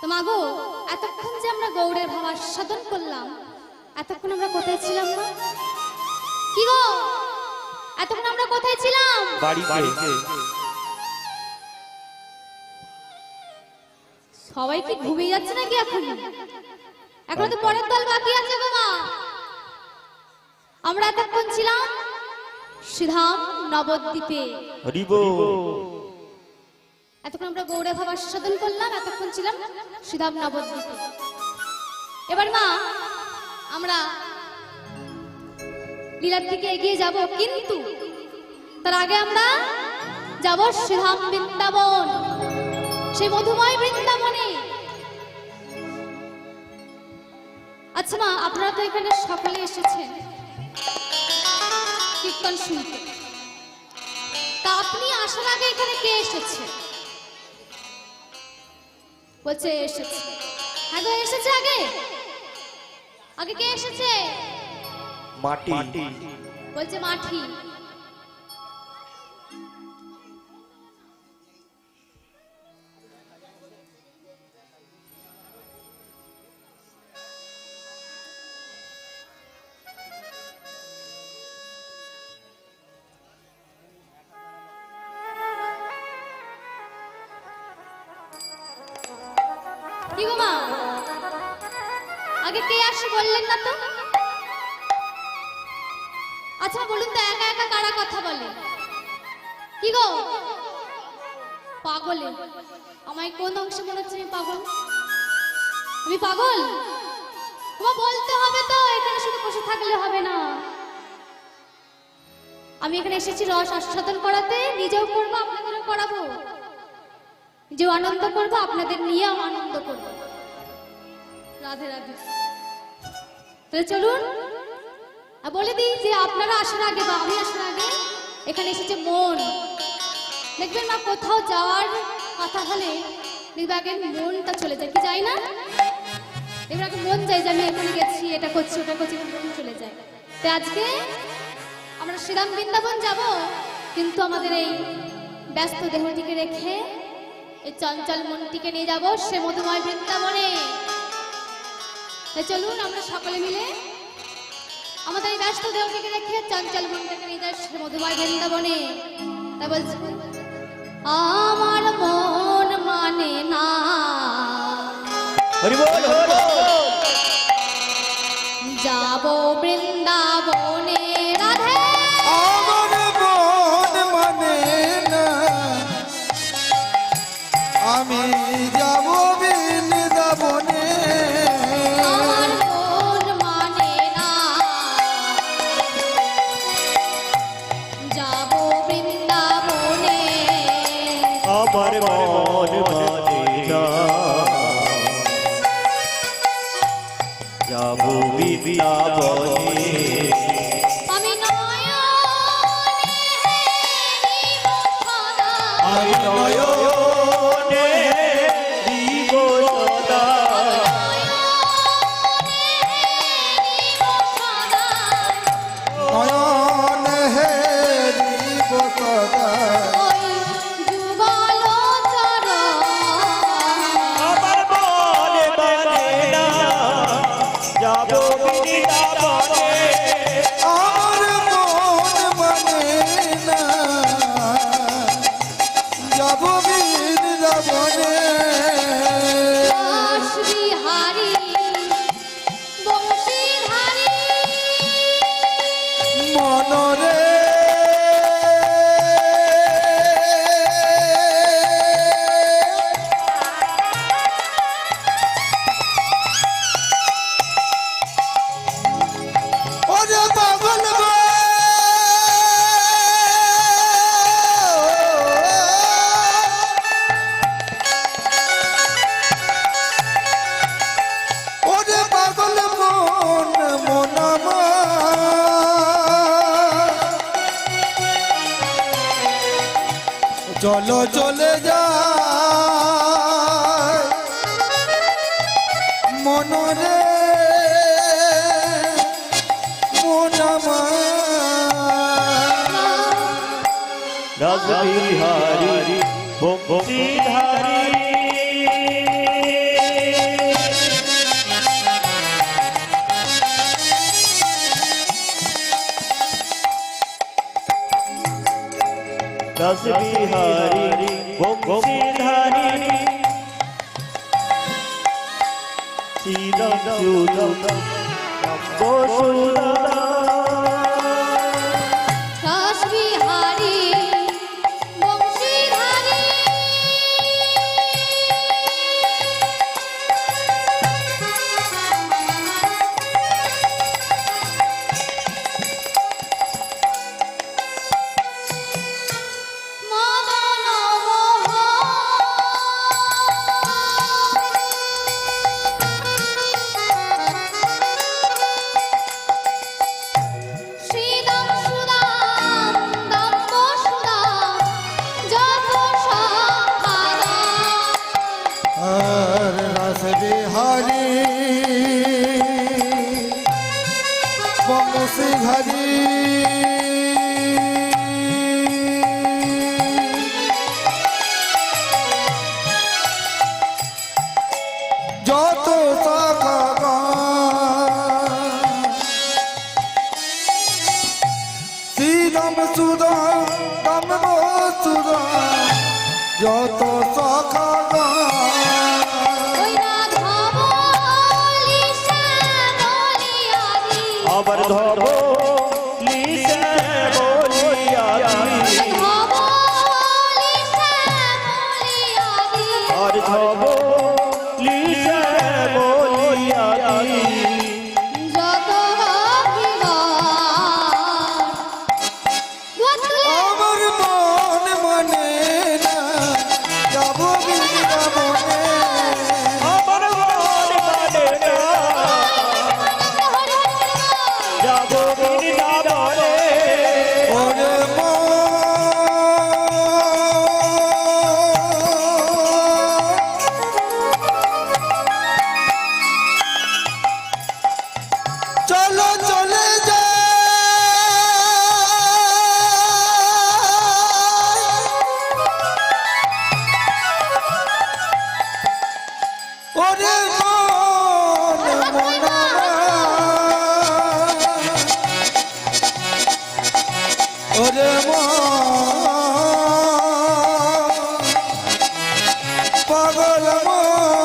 তো মাগো, এতক্ষণ যে আমরা গৌড়ের ভাব আস্বাদন করলাম, এতক্ষণ আমরা কোথায় ছিলাম না? কি গো, এতক্ষণ আমরা কোথায় ছিলাম? বাড়িতে। সবাই কি ঘুমিয়ে যাচ্ছে নাকি এখন? এখন তো পরের দল বাকি আছে গো মা। আমরা এতক্ষণ ছিলাম শ্রীধাম নবদ্বীপে। এতক্ষণ আমরা গৌড়ে ভাব আস্বাদন করলাম, এতক্ষণ ছিলাম শ্রীধাম নবদ্বীপে। এবার মা আমরা লীলার দিকে এগিয়ে যাব, কিন্তু তার আগে আমরা যাব শ্রীধাম বৃন্দাবন, সেই মধুময় বৃন্দাবনে। আচ্ছা মা, আপনারা তো এখানে সকলে এসেছেন কীর্তন শুনতে, তা আপনি আসার আগে এখানে কে এসেছে? বলছে এসেছে। হ্যাঁ গো, এসেছে। আগে আগে কে এসেছে? মাটি। বলছে মাটি। কি গো মা, আগে কে আসে বললেন না তো? আচ্ছা বলুন তো, একা একা কারা কথা বলে? কি গো পাগলে? আমায় কোন অংশে মনে হচ্ছে আমি পাগল? আমি পাগল? তোমার বলতে হবে তো, এখানে শুধু বসে থাকলে হবে না। আমি এখানে এসেছি রস আস্বাদন করাতে, নিজেও করবো আপনাদেরও করাবো, যে আনন্দ করবো আপনাদের নিয়ে আনন্দ করবো। রাধে রাধে। তাহলে চলুন বলে দিই যে আপনারা আসার আগে বা আমি আসার আগে এখানে এসেছে মন। দেখবেন মা, কোথাও যাওয়ার কথা হলে দেখবে আগে মনটা চলে যায়, কি যায় না? এবার আগে মন যায় যে আমি এখানে গেছি, এটা করছি ওটা করছি, মন চলে যায়। তো আজকে আমরা শ্রীরাম বৃন্দাবন যাব, কিন্তু আমাদের এই ব্যস্ত দেহটিকে রেখে এই চঞ্চল মনটিকে নিয়ে যাব সে মধুময় বৃন্দাবনে। তাই চলুন আমরা সকলে মিলে আমাদের এই ব্যস্ত দেহটিকে রেখে চঞ্চল মনটাকে নিয়ে যাই সে মধুময় বৃন্দাবনে। তাই বলছি, আমার মন মানে না হরি বল, হরি বল। যাব বৃন্দাবনে। রাধে। আমার মন মানে না, আমি যাব বৃন্দাবনে। আমার মন মানে না, যাব বৃন্দাবনে। আমার মন মানে না, যাব বৃন্দাবনে। আমি নয়নে হেরিব সদা, আমি নয়নে দিব সদা, হেরিব সদা। নয়ন হেরিব সদা। ওই যুগল চরণ, আমার মন মানে না, যাব বৃন্দাবনে। আমার মন মানে না, যাব বৃন্দাবনে। দাস বিহারী বংশীধারী, মনরে ওরে পাগল গো, ওরে পাগল মন মন চলো চলে যায় মনরে মন রাসবিহারী বংশীধারী বিহারী চিরম চুরম বসুন্ধরা রাসবিহারী বংশীধারী মদন শ্রীদাম সুদাম দম্ব সুদাম জপ সখাদা আর রাস বিহারী বংশীধারী যত শাখা শ্রীরাম সুদাম দাম সুদাম যত শাখা ওই রাধা বলি শ্যামলি আদি আবার ধব লিসে বলিয়াছি ধব বলি শ্যামলি আদি আর ধব লিসে বলিয়াছি যত আমার মন মানে না যাব বৃন্দাবনে আমার মন মানে না যাব বৃন্দাবনে ওরে মন চলো চলে ওরে মন মনা ওরে মন পাগল মন